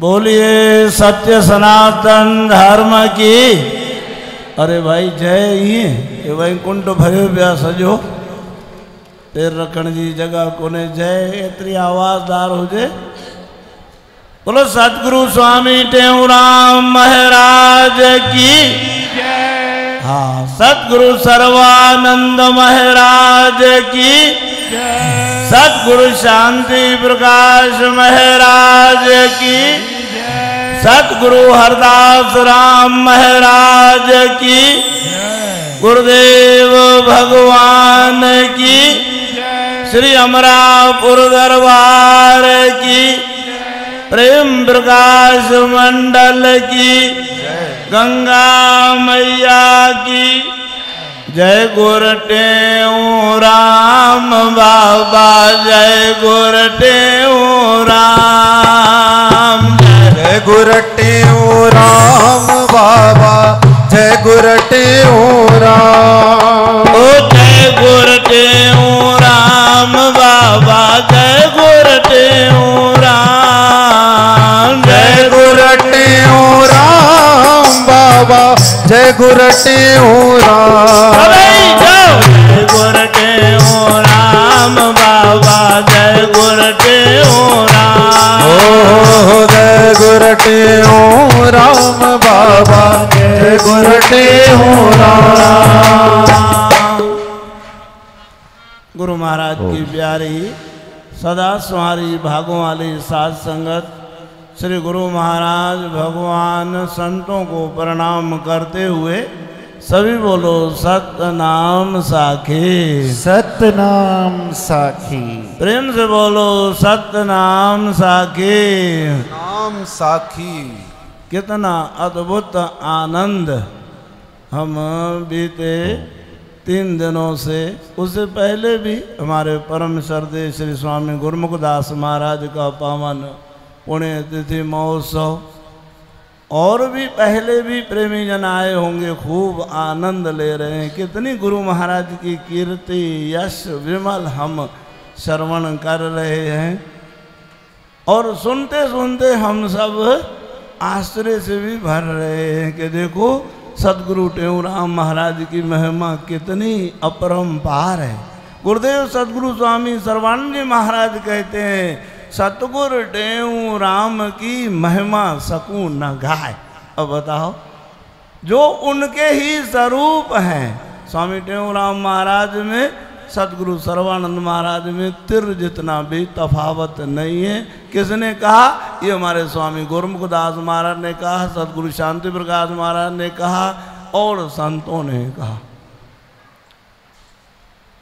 बोलिए सत्य सनातन धर्म की। अरे भाई जय ये वैकुंठ भरे पिया सजो पैर रखण जी जगह कोने जय एतरी आवाजदार हो जे। बोलो सतगुरु स्वामी टेऊराम महाराज की जय। हाँ सतगुरु सर्वानंद महाराज की जय। सतगुरु शांति प्रकाश महाराज की जय। सतगुरु हरदास राम महाराज की जय। गुरुदेव भगवान की जय। श्री अमरापुर दरबार की प्रेम प्रकाश मंडल की गंगा मैया की जय। गुरु टेऊराम बाबा जय गुरु टेऊराम। जय गुरु टेऊराम बाबा जय गुरु टेऊराम। ओ जय गुरु टेऊराम बाबा जय गुरु टेऊराम। जय गुरु टेऊराम बाबा जय गुरु टेऊराम। जय गुरु टेऊराम बाबा जय गुरु टेऊराम। ओ जय गुरु टेऊराम बाबा जय गुरु टेऊराम। गुरु महाराज की प्यारी सदा सुहारी भागों वाली साध संगत श्री गुरु महाराज भगवान संतों को प्रणाम करते हुए सभी बोलो सतनाम साखी। सतनाम साखी। प्रेम से बोलो सतनाम साखी। नाम साखी। कितना अद्भुत आनंद हम बीते 3 दिनों से, उससे पहले भी हमारे परम श्रद्धेय श्री स्वामी गुरुमुखदास महाराज का पावन पुण्य तिथि महोत्सव और भी पहले भी प्रेमी जन आए होंगे, खूब आनंद ले रहे हैं। कितनी गुरु महाराज की कीर्ति यश विमल हम श्रवण कर रहे हैं और सुनते सुनते हम सब आश्चर्य से भी भर रहे हैं कि देखो सतगुरु टेऊराम महाराज की महिमा कितनी अपरंपार है। गुरुदेव सतगुरु स्वामी सर्वानंद जी महाराज कहते हैं सतगुरु टेऊराम की महिमा सकूं न गाय। अब बताओ जो उनके ही स्वरूप हैं, स्वामी टेऊराम महाराज में सतगुरु सर्वानंद महाराज में तिर जितना भी तफावत नहीं है। किसने कहा? ये हमारे स्वामी गुरुमुखदास महाराज ने कहा, सतगुरु शांति प्रकाश महाराज ने कहा और संतों ने कहा।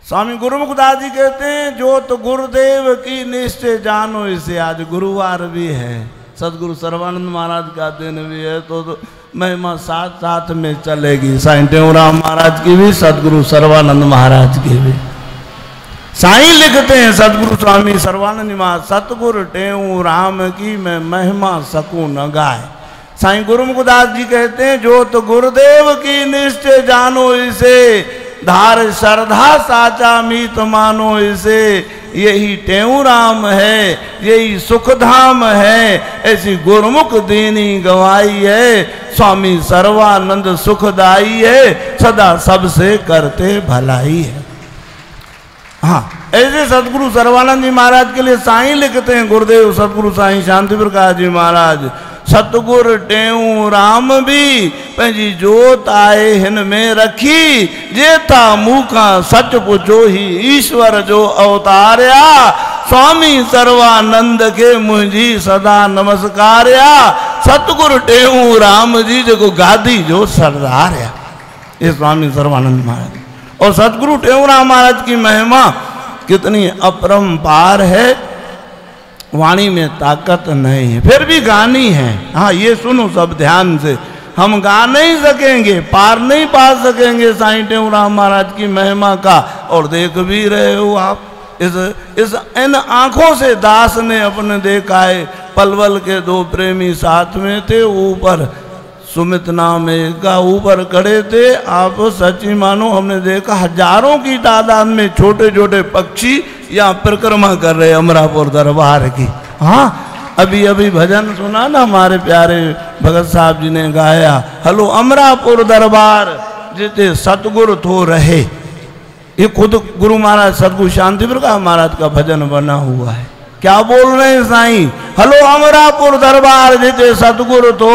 स्वामी गुरुमुखदास जी कहते हैं जो तो गुरुदेव की निश्चय जानो, इसे आज गुरुवार भी है, सतगुरु सर्वानंद महाराज का दिन भी है, तो महिमा साथ साथ में चलेगी। साईं टेऊराम महाराज की भी, सतगुरु सर्वानंद महाराज की भी। साईं लिखते हैं सतगुरु स्वामी सर्वानंद महाराज सतगुरु टेऊराम की मैं महिमा सकूं न गाय। साईं गुरुमुखदास जी कहते हैं जो तो गुरुदेव की निश्चय जानो, इसे धार श्रद्धा साचा मीत मानो, इसे यही टेऊराम है, यही सुखधाम है, ऐसी गुरुमुख दीनी गवाई है। स्वामी सर्वानंद सुखदाई है, सदा सबसे करते भलाई है। हाँ, ऐसे सतगुरु सर्वानंद जी महाराज के लिए साईं लिखते हैं गुरुदेव सतगुरु साईं शांति प्रकाश जी महाराज सतगुरु टेऊराम भी पंहिंजी जोत आए हिन में रखी, जेता मूखा सच पुछो ही ईश्वर जो अवतारिया, स्वामी सर्वानंद के मुझी सदा नमस्कारिया, सतगुरु टेऊराम जी जो गादी जो सरदारिया। ये स्वामी सर्वानंद महाराज और सतगुरु टेऊराम महाराज की महिमा कितनी अपरंपार है, वाणी में ताकत नहीं है, फिर भी गानी है। हाँ ये सुनो सब ध्यान से, हम गा नहीं सकेंगे, पार नहीं पा सकेंगे साईं टेऊराम महाराज की महिमा का, और देख भी रहे हो आप। इस इन आँखों से दास ने अपने देखा है, पलवल के 2 प्रेमी साथ में थे, ऊपर सुमित नाम का ऊपर खड़े थे। आप सच्ची मानो हमने देखा हजारों की तादाद में छोटे छोटे पक्षी यहाँ परिक्रमा कर रहे अमरापुर दरबार की। हाँ अभी अभी भजन सुना ना हमारे प्यारे भगत साहब जी ने गाया, हलो अमरापुर दरबार जिते सतगुरु तो रहे। ये खुद गुरु महाराज सतगुरु शांति प्रकाश महाराज का भजन बना हुआ है। क्या बोल रहे हैं साईं? हलो अमरापुर दरबार जिते सतगुरु तो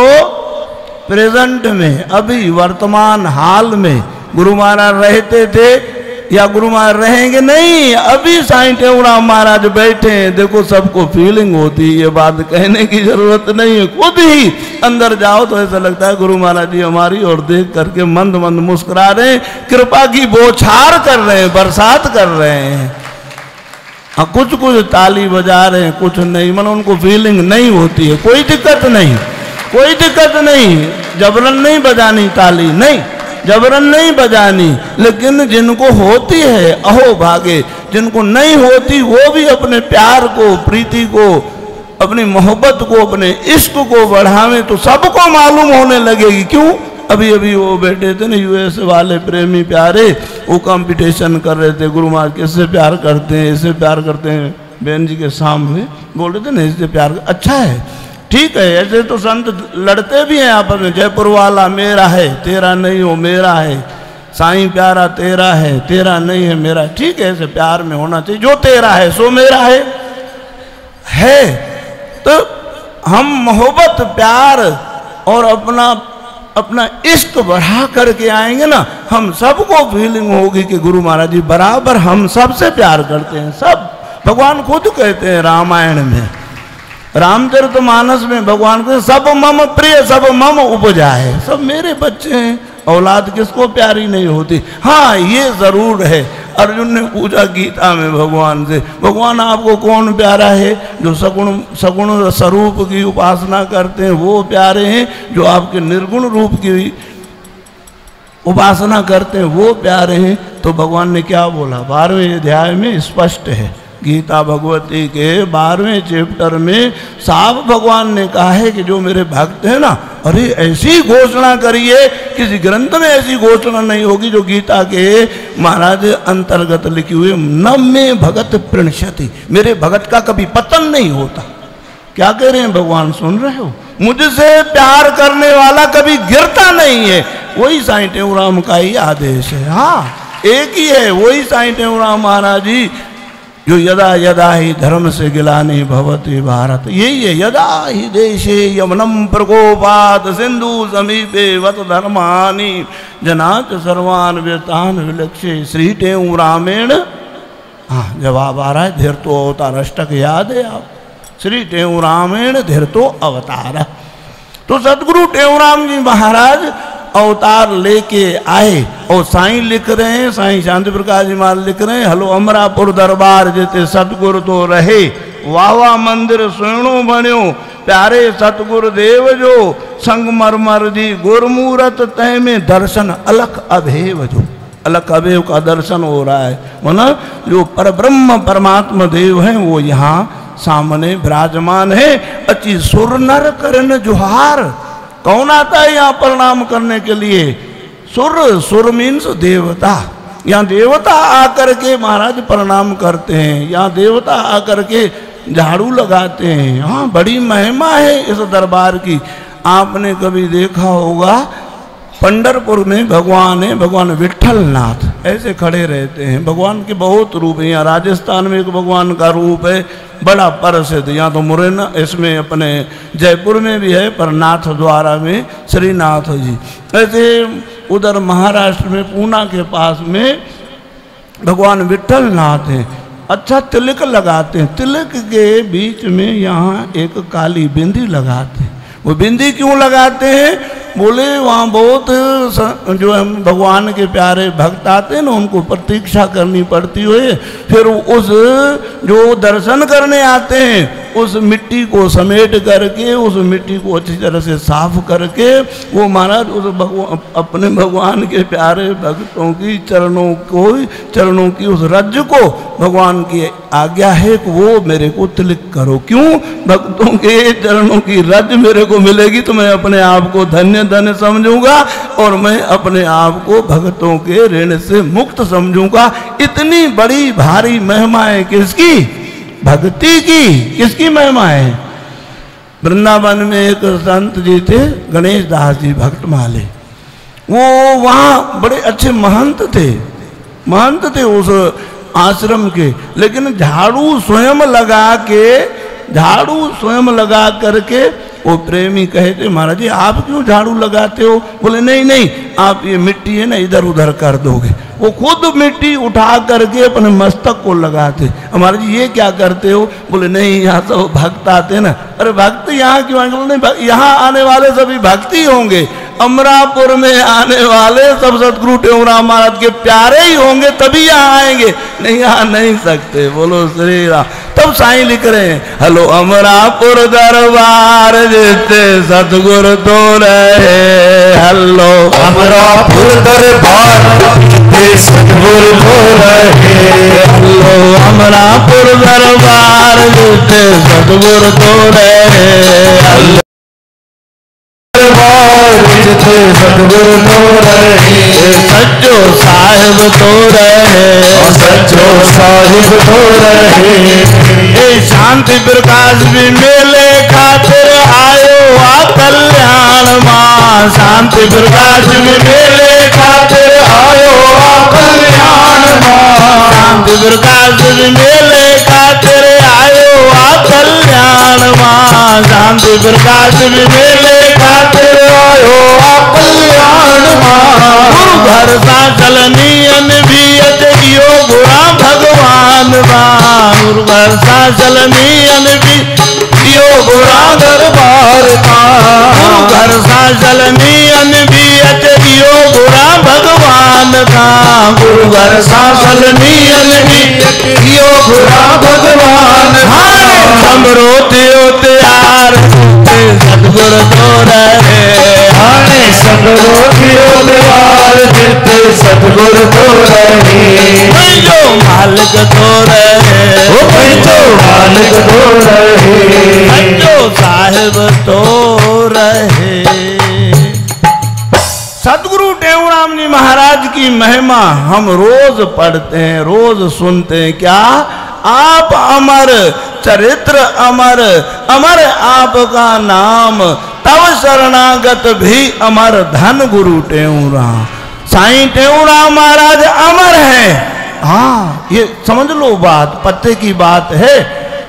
प्रेजेंट में, अभी वर्तमान हाल में गुरु महाराज रहते थे या गुरु महाराज रहेंगे? नहीं, अभी साईं टेऊराम महाराज बैठे हैं। देखो सबको फीलिंग होती है, ये बात कहने की जरूरत नहीं है, खुद ही अंदर जाओ तो ऐसा लगता है गुरु महाराज जी हमारी और देख करके मंद मंद मुस्कुरा रहे हैं, कृपा की बौछार कर रहे हैं, बरसात कर रहे हैं। कुछ कुछ ताली बजा रहे हैं, कुछ नहीं, मतलब उनको फीलिंग नहीं होती है। कोई दिक्कत नहीं, कोई दिक्कत नहीं, जबरन नहीं बजानी ताली, नहीं जबरन नहीं बजानी, लेकिन जिनको होती है अहो भागे, जिनको नहीं होती वो भी अपने प्यार को, प्रीति को, अपनी मोहब्बत को, अपने इश्क को बढ़ावे तो सबको मालूम होने लगेगी। क्यों? अभी अभी वो बैठे थे ना यूएस वाले प्रेमी प्यारे, वो कंपटीशन कर रहे थे, गुरु महाराज किससे प्यार करते हैं, इससे प्यार करते हैं, बहन जी के सामने बोल रहे थे ना इससे प्यार। अच्छा है, ठीक है, ऐसे तो संत लड़ते भी हैं आपस में, जयपुर वाला मेरा है तेरा नहीं हो मेरा है, साईं प्यारा तेरा है तेरा नहीं है मेरा। ठीक है, ऐसे प्यार में होना चाहिए, जो तेरा है सो मेरा है। तो हम मोहब्बत प्यार और अपना इश्क बढ़ा करके आएंगे ना, हम सबको फीलिंग होगी कि गुरु महाराज जी बराबर हम सबसे प्यार करते हैं। सब भगवान खुद कहते हैं रामायण में, रामचरितमानस में भगवान को सब मम प्रिय सब मम उपजाए, सब मेरे बच्चे हैं। औलाद किसको प्यारी नहीं होती? हाँ ये जरूर है, अर्जुन ने पूछा गीता में भगवान से, भगवान आपको कौन प्यारा है? जो सगुण स्वरूप की उपासना करते हैं वो प्यारे हैं, जो आपके निर्गुण रूप की उपासना करते हैं वो प्यारे हैं। तो भगवान ने क्या बोला? 12वें अध्याय में स्पष्ट है, गीता भगवती के 12वें चैप्टर में साफ भगवान ने कहा है कि जो मेरे भक्त है ना, अरे ऐसी घोषणा करिए, किसी ग्रंथ में ऐसी घोषणा नहीं होगी जो गीता के महाराज अंतर्गत लिखी हुई, न में भगत प्रणश्यति, मेरे भगत का कभी पतन नहीं होता। क्या कह रहे हैं भगवान? सुन रहे हो? मुझसे प्यार करने वाला कभी गिरता नहीं है। वही साईं टेऊराम का ही आदेश है। हाँ एक ही है, वही साईं टेऊराम महाराज जी जो यदा यदा ही धर्म से गिलानी भवति भारत, यही है, यदा ही देशे यमनम प्रकोपात सिंधु समीपे वत धर्मानि जनाच सर्वान व्यतान विलक्षे श्री टेऊरामेण। हाँ जवाब आ रहा है, धीरतो अवतार अष्टक याद है आप, श्री टेऊरामेण धीरतो अवतार। तो सतगुरु टेऊराम जी महाराज अवतार लेके आए और साईं लिख रहे हैं, साईं शांति प्रकाश जी महाराज लिख रहे हैं, हलो अमरापुर दरबार जिते सतगुरु तो रहे, वावा मंदिर सुणो बण्यो प्यारे सतगुरु देव जो, संगमरमर जी गुरमूरत तय में दर्शन अलख अभेव जो, अलख अभेव का दर्शन हो रहा है। मतलब जो परब्रह्म परमात्मा देव हैं वो यहाँ सामने विराजमान है। अच्छी सुर नर करन जुहार, कौन आता है यहाँ प्रणाम करने के लिए? सुर मीन्स देवता। यहाँ देवता आकर के महाराज प्रणाम करते हैं, यहाँ देवता आकर के झाड़ू लगाते हैं। हाँ बड़ी महिमा है इस दरबार की। आपने कभी देखा होगा पंढरपुर में भगवान है, भगवान विठलनाथ ऐसे खड़े रहते हैं। भगवान के बहुत रूप है। यहाँ राजस्थान में एक भगवान का रूप है बड़ा प्रसिद्ध, यहाँ तो मुरैना, इसमें अपने जयपुर में भी है, पर नाथ द्वारा में श्रीनाथ जी। ऐसे उधर महाराष्ट्र में पूना के पास में भगवान विठलनाथ हैं। अच्छा तिलक लगाते हैं, तिलक के बीच में यहाँ एक काली बिंदी लगाते हैं। वो बिंदी क्यों लगाते हैं? बोले वहाँ बहुत जो है भगवान के प्यारे भक्त आते हैं ना, उनको प्रतीक्षा करनी पड़ती है। फिर उस जो दर्शन करने आते हैं उस मिट्टी को समेट करके, उस मिट्टी को अच्छी तरह से साफ करके वो महाराज उस अपने भगवान के प्यारे भक्तों की चरणों की उस रज्जु को, भगवान की आज्ञा है कि वो मेरे को तिलक करो। क्यों? भक्तों के चरणों की रज मेरे को मिलेगी तो मैं अपने आप को धन्य धन्य समझूंगा और मैं अपने आप को भक्तों के ऋण से मुक्त समझूंगा। इतनी बड़ी भारी महिमा है किसकी? भक्ति की। किसकी महिमा है? वृंदावन में एक संत जी थे, गणेश दास जी भक्त माले। वो वहाँ बड़े अच्छे महंत थे उस आश्रम के, लेकिन झाड़ू स्वयं लगा करके वो प्रेमी कहते महाराज जी आप क्यों झाड़ू लगाते हो? बोले नहीं आप ये मिट्टी है ना इधर उधर कर दोगे। वो खुद मिट्टी उठा करके अपने मस्तक को लगाते। महाराज जी ये क्या करते हो? बोले नहीं यहाँ सब भक्त आते ना। अरे भक्त यहाँ क्यों आएंगे? बोले नहीं यहाँ आने वाले सभी भक्ति होंगे, अमरापुर में आने वाले सब सतगुरु टेऊराम महाराज के प्यारे ही होंगे, तभी यहाँ आएंगे, नहीं आ नहीं सकते। बोलो श्री राम। तब साईं लिख रहे हैं, हेलो अमरापुर दरबार जिते सतगुरु तो रहे, हेलो अमरापुर दरबार जिते सतगुरु तो रहे, हेलो अमरापुर दरबार जिते सतगुरु तो रहे, हेलो जिते सतगुरु तो रहे, सच्चो साहिब तो रहे, सच्चो साहिब तो रहे। शांति प्रकाश भी मेले खातिर आयो आ कल्याण मां, शांति प्रकाश भी मेले खातिर आयो आ कल्याण मां, शांति प्रकाश भी मेले खातिर आयो आ कल्याण मां, शांति प्रकाश भी मेले खातिर आयो आ कल्याण मां। गुरु घर सा चलनियन भी अतियो बुरा भगवान बा, गुरु घर सा चलनियन भी यो बुरा दरबार का, गुरु घर सा चलनियन भी अतियो बुरा भगवान का, गुरु घर सा चलनियन भी यो बुरा भगवान का। समरोते त्यार सतगुरु तो रहे, हाणे सतगुरु त्यार जिते सतगुरु तो रहे, जो मालिक तो रहे, जो मालिक तो रहे, जो साहिब तो रहे। सतगुरु टेऊराम जी महाराज की महिमा हम रोज पढ़ते हैं, रोज सुनते हैं। क्या आप अमर, चरित्र अमर, अमर आपका नाम, तब शरणागत भी अमर धन गुरु टेऊराम। साईं टेऊराम महाराज अमर हैं। हाँ ये समझ लो बात, पत्ते की बात है।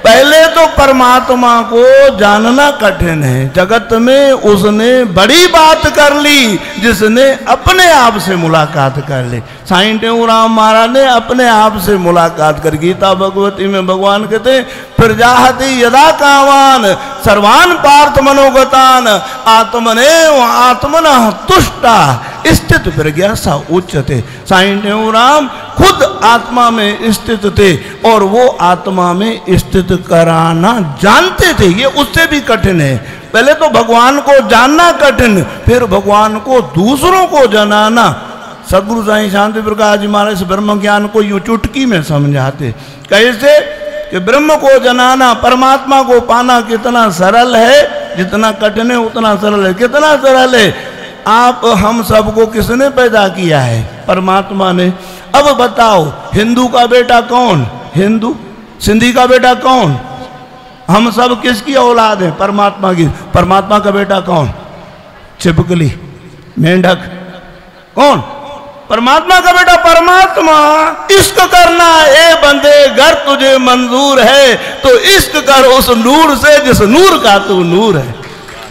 पहले तो परमात्मा को जानना कठिन है। जगत में उसने बड़ी बात कर ली जिसने अपने आप से मुलाकात कर ली। साईं टेऊराम महाराज ने अपने आप से मुलाकात कर, गीता भगवती में भगवान कहते हैं प्रजाहति यदा कामान सर्वान पार्थ मनोगतान आत्मनेव आत्मनः तुष्टा स्थित प्रज्ञा सा उच्चते। साईं टेऊराम खुद आत्मा में स्थित थे और वो आत्मा में स्थित कराना जानते थे। ये उससे भी कठिन है। पहले तो भगवान को जानना कठिन, फिर भगवान को दूसरों को जनाना। सदगुरु साईं शांति प्रकाश जी महाराज ब्रह्म ज्ञान को यूं चुटकी में समझाते। कैसे कि ब्रह्म को जनाना, परमात्मा को पाना कितना सरल है, जितना कठिन है उतना सरल है। कितना सरल है? आप हम सबको किसने पैदा किया है? परमात्मा ने। अब बताओ हिंदू का बेटा कौन? हिंदू। सिंधी का बेटा कौन? हम सब किसकी औलाद हैं? परमात्मा की। परमात्मा का बेटा कौन? छिपकली, मेंढक। कौन? परमात्मा का बेटा परमात्मा। इश्क करना ए बंदे गर तुझे मंजूर है तो इश्क कर उस नूर से जिस नूर का तू नूर है।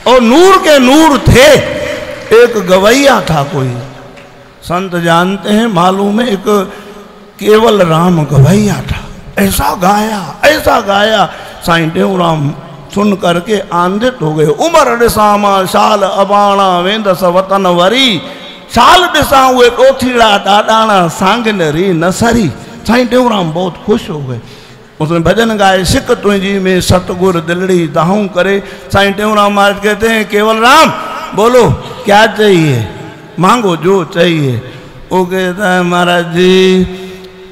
और नूर के नूर थे। एक गवैया था कोई, संत जानते हैं, मालूम है, एक केवल राम गवैया था। ऐसा गाया साईं टेऊराम सुन करके आनंदित हो गए। उमर डिसामा शाल अबाणा वेंद सवतन वरी, शाल डिसा हुए टोथीड़ा डाडाणा सांगनरी नसरी। साईं टेऊराम बहुत खुश हो गए। उसने भजन गाए, सिक तुझी में सतगुर दिलड़ी दाहू करे। साईं टेऊराम महाराज कहते हैं केवल राम बोलो क्या चाहिए, मांगो जो चाहिए। वो कहता है महाराज जी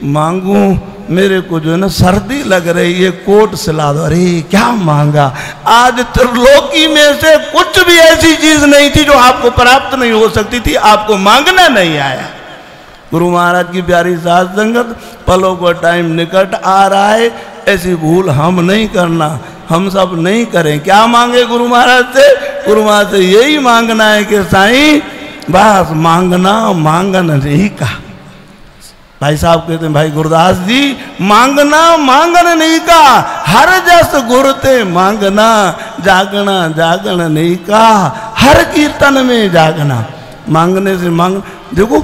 मांगू, मेरे को जो है ना सर्दी लग रही है, कोट सिला दो। अरे क्या मांगा? आज त्रिलोकी में से कुछ भी ऐसी चीज नहीं थी जो आपको प्राप्त नहीं हो सकती थी, आपको मांगना नहीं आया। गुरु महाराज की प्यारी साथ संगत, पलों का टाइम निकट आ रहा है, ऐसी भूल हम नहीं करना। हम सब नहीं करें। क्या मांगे गुरु महाराज से? गुरु महाराज से यही मांगना है कि साईं बस मांगना मांगन नहीं का। भाई साहब कहते हैं भाई गुरदास जी मांगना मांगन नहीं का, हर जस गुरते मांगना, जागना जागन नहीं का, हर कीर्तन में जागना। मांगने से मांग, देखो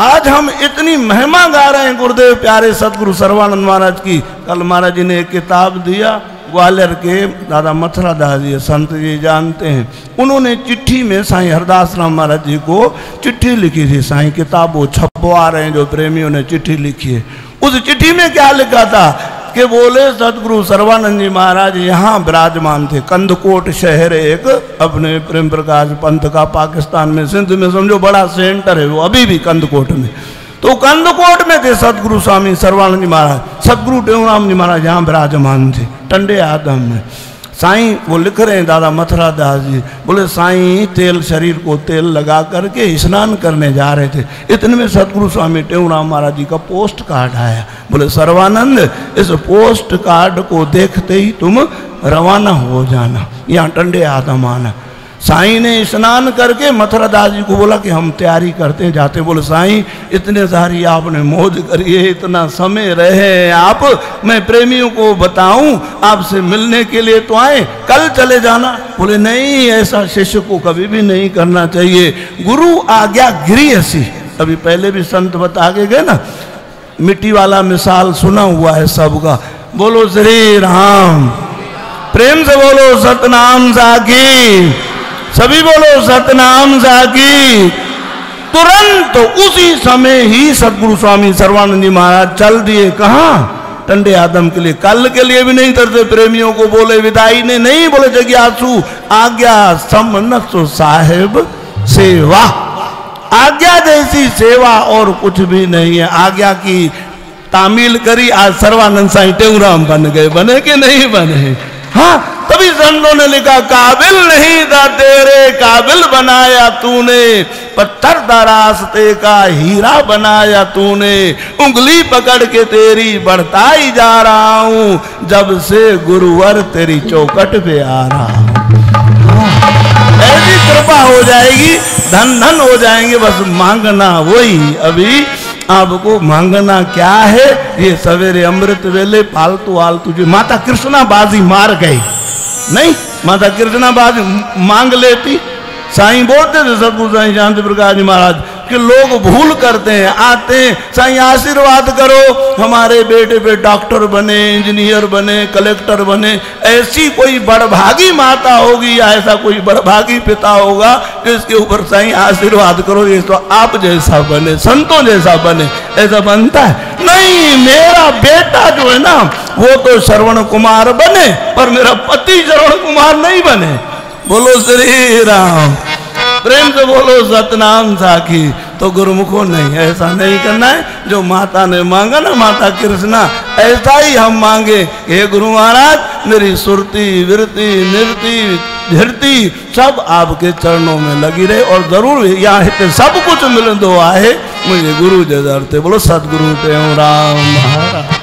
आज हम इतनी महिमा गा रहे हैं गुरुदेव प्यारे सतगुरु सर्वानंद महाराज की। कल महाराज जी ने एक किताब दिया, ग्वालियर के दादा मथुरा दास जी संत जी जानते हैं, उन्होंने चिट्ठी में साईं हरदास राम महाराज जी को चिट्ठी लिखी थी। साईं किताब वो छपवा रहे हैं, जो प्रेमियों ने चिट्ठी लिखी है। उस चिट्ठी में क्या लिखा था कि बोले सतगुरु सर्वानंद जी महाराज यहाँ विराजमान थे। कंदकोट शहर एक अपने प्रेम प्रकाश पंथ का पाकिस्तान में, सिंध में समझो बड़ा सेंटर है वो अभी भी कंदकोट में। तो कंदकोट में थे सतगुरु स्वामी सर्वानंद जी महाराज, सतगुरु टेऊराम जी महाराज यहाँ विराजमान थे टंडे आदम में। साईं वो लिख रहे हैं दादा मथुरा दास जी, बोले साईं तेल शरीर को तेल लगा करके स्नान करने जा रहे थे, इतने में सतगुरु स्वामी टेऊराम महाराज जी का पोस्ट कार्ड आया। बोले सर्वानंद इस पोस्ट कार्ड को देखते ही तुम रवाना हो जाना, यहाँ टंडे आदम आना। साईं ने स्नान करके मथुरा दास जी को बोला कि हम तैयारी करते हैं जाते। बोले साईं इतने सारी आपने मौज करी है, इतना समय रहे आप, मैं प्रेमियों को बताऊं आपसे मिलने के लिए तो आए, कल चले जाना। बोले नहीं, ऐसा शिष्य को कभी भी नहीं करना चाहिए, गुरु आज्ञा गृहसी। अभी पहले भी संत बता के गए ना, मिट्टी वाला मिसाल सुना हुआ है सबका। बोलो श्री राम, प्रेम से बोलो सतनाम साखी, सभी बोलो सतनाम साखी। तुरंत उसी समय ही सतगुरु स्वामी सर्वानंद जी महाराज चल दिए। कहाँ? टंडे आदम के लिए, कल के लिए भी नहीं तरते प्रेमियों को। बोले विदाई ने नहीं, बोले जग्यासु आज्ञा समनसु साहेब सेवा। आज्ञा जैसी सेवा और कुछ भी नहीं है। आज्ञा की तामील करी, आज सर्वानंद साईं टेऊराम बन गए, बने कि नहीं बने? हाँ, तभी संतों ने लिखा काबिल नहीं था तेरे काबिल बनाया तूने, पत्थर दा रास्ते का हीरा बनाया तूने, उंगली पकड़ के तेरी बढ़ता ही जा रहा हूं, जब से गुरुवर तेरी चौकट पे आ रहा हूं। ऐसी कृपा हो जाएगी, धन धन हो जाएंगे। बस मांगना वही, अभी आपको मांगना क्या है? ये सवेरे अमृत वेले फालतू आलतू जो माता कृष्णा बाजी मार गई नहीं, माता कृष्णा बाजी मांग लेती। साईं बोलते थे सतगुरु साईं शांति प्रकाश जी महाराज कि लोग भूल करते हैं, आते हैं साईं आशीर्वाद करो हमारे बेटे पे डॉक्टर बने, इंजीनियर बने, कलेक्टर बने। ऐसी कोई बड़भागी माता होगी या ऐसा कोई बड़भागी पिता होगा कि इसके ऊपर साईं आशीर्वाद करो ये तो आप जैसा बने, संतों जैसा बने। ऐसा बनता है नहीं। मेरा बेटा जो है ना वो तो श्रवण कुमार बने, पर मेरा पति श्रवण कुमार नहीं बने। बोलो श्री राम, प्रेम से बोलो सतनाम साखी। तो गुरुमुखों नहीं, ऐसा नहीं करना है। जो माता ने मांगा ना, माता कृष्णा, ऐसा ही हम मांगे। हे गुरु महाराज मेरी सुरती विरती निरती धरती सब आपके चरणों में लगी रहे, और जरूर यहाँ सब कुछ मिल दो आहे मुझे गुरु जजरते। बोलो सतगुरु टेऊराम महाराज।